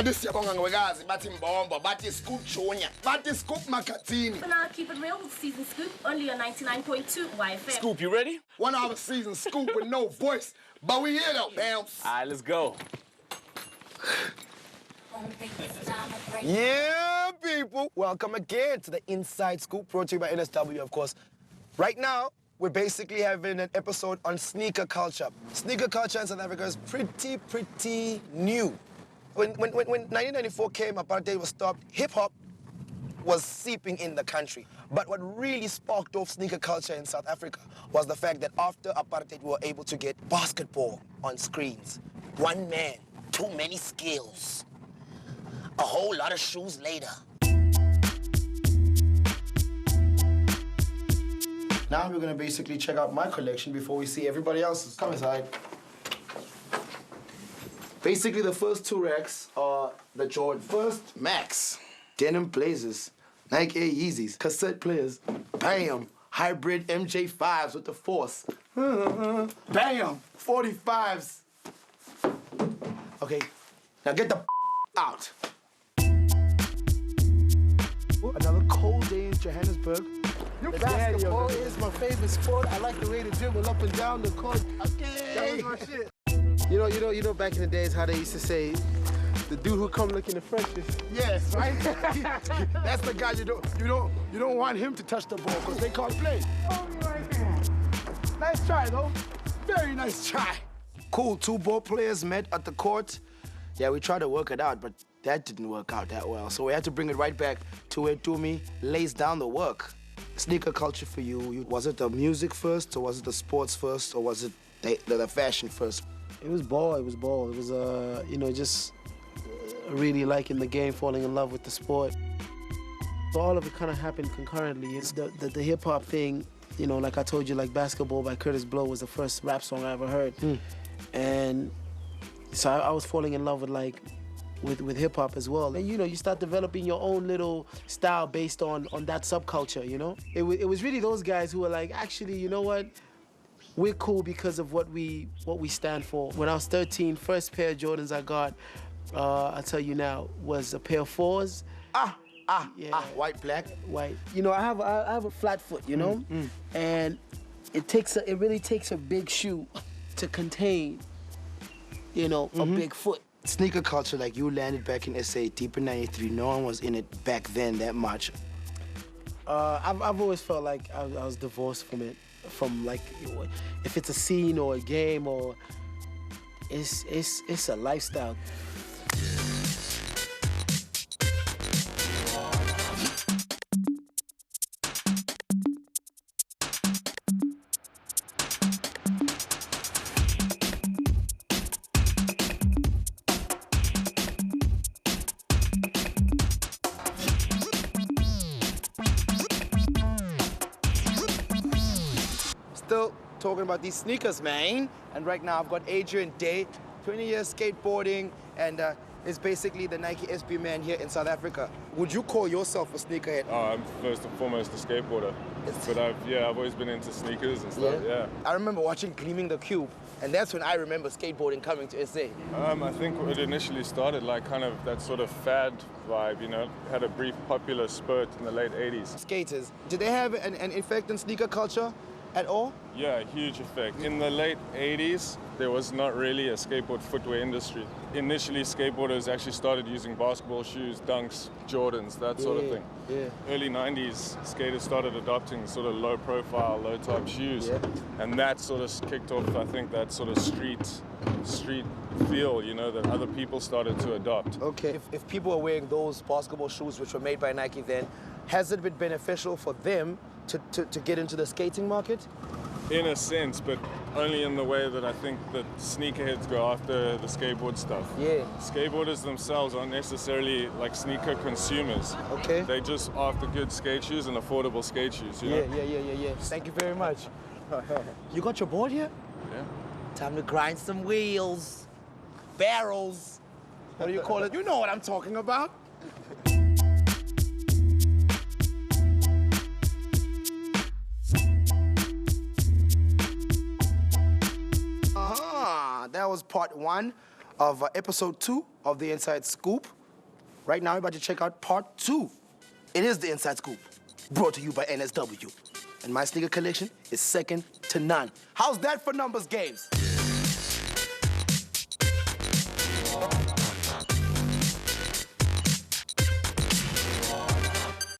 Bathi Siyabonga Ngwekazi, bathi Mbombo, bathi Scoop Junior, bathi Scoop Makatini. For now, keep it real with Season Scoop, only on 99.2 YFM. Scoop, you ready? 1 hour season Scoop with no voice, but we here though, bounce. All right, let's go. Yeah, people. Welcome again to the Inside Scoop, brought to you by NSW, of course. Right now, we're basically having an episode on sneaker culture. Sneaker culture in South Africa is pretty new. When 1994 came, apartheid was stopped, hip-hop was seeping in the country. But what really sparked off sneaker culture in South Africa was the fact that after apartheid, we were able to get basketball on screens. One man, too many skills. A whole lot of shoes later. Now we're gonna basically check out my collection before we see everybody else's. Come inside. Basically, the first two racks are the Jordan. First, Max. Denim Blazers. Nike Air Yeezys. Cassette players. Bam. Hybrid MJ5s with the Force. Bam. 45s. Okay, now get the out. Ooh, another cold day in Johannesburg. Basketball is my favorite sport. I like the way to dribble up and down the court. Okay. That was my shit. You know, back in the days how they used to say, the dude who come looking the freshest. Yes, right? That's the guy you don't want him to touch the ball because they can't play. Oh, right there. Nice try, though. Very nice try. Cool, two ball players met at the court. Yeah, we tried to work it out, but that didn't work out that well. So we had to bring it right back to where Tumi lays down the work. Sneaker culture for you, was it the music first, or was it the sports first, or was it the fashion first? It was ball. It was, just really liking the game, falling in love with the sport. So all of it kind of happened concurrently. It's the hip-hop thing, like I told you, like Basketball by Curtis Blow was the first rap song I ever heard. And so I was falling in love with hip-hop as well. And you start developing your own little style based on that subculture, It was really those guys who were like, actually, you know what? We're cool because of what we stand for. When I was 13, first pair of Jordans I got, I'll tell you now, was a pair of 4s. White, black? White. I have a flat foot, And it really takes a big shoe to contain, a big foot. Sneaker culture, like you landed back in SA deep in '93. No one was in it back then that much. I've always felt like I was divorced from it. From like, if it's a scene or a game or it's a lifestyle. Still talking about these sneakers, man. And right now I've got Adrian Day, 20 years skateboarding, and is basically the Nike SB man here in South Africa. Would you call yourself a sneakerhead? Oh, I'm first and foremost a skateboarder. But I've always been into sneakers and stuff, yeah. I remember watching Gleaming the Cube, and that's when I remember skateboarding coming to SA. I think it initially started like kind of that sort of fad vibe, had a brief popular spurt in the late 80s. Skaters, did they have an effect on sneaker culture at all? Yeah, huge effect. In the late 80s, there was not really a skateboard footwear industry. Initially, skateboarders actually started using basketball shoes, dunks, Jordans, that sort of thing. Yeah. Early 90s, skaters started adopting sort of low-profile, low-type shoes. Yeah. And that sort of kicked off, I think, that sort of street feel, that other people started to adopt. Okay. If people are wearing those basketball shoes, which were made by Nike then, has it been beneficial for them to get into the skating market? In a sense, but only in the way that I think that sneakerheads go after the skateboard stuff. Yeah. Skateboarders themselves aren't necessarily like sneaker consumers. Okay. They just after good skate shoes and affordable skate shoes, you know? Yeah. Thank you very much. You got your board here? Yeah. Time to grind some wheels, barrels. What do you call it? You know what I'm talking about. That was part one of episode 2 of the Inside Scoop. Right now, we're about to check out part 2. It is the Inside Scoop, brought to you by NSW. And my sneaker collection is second to none. How's that for numbers games?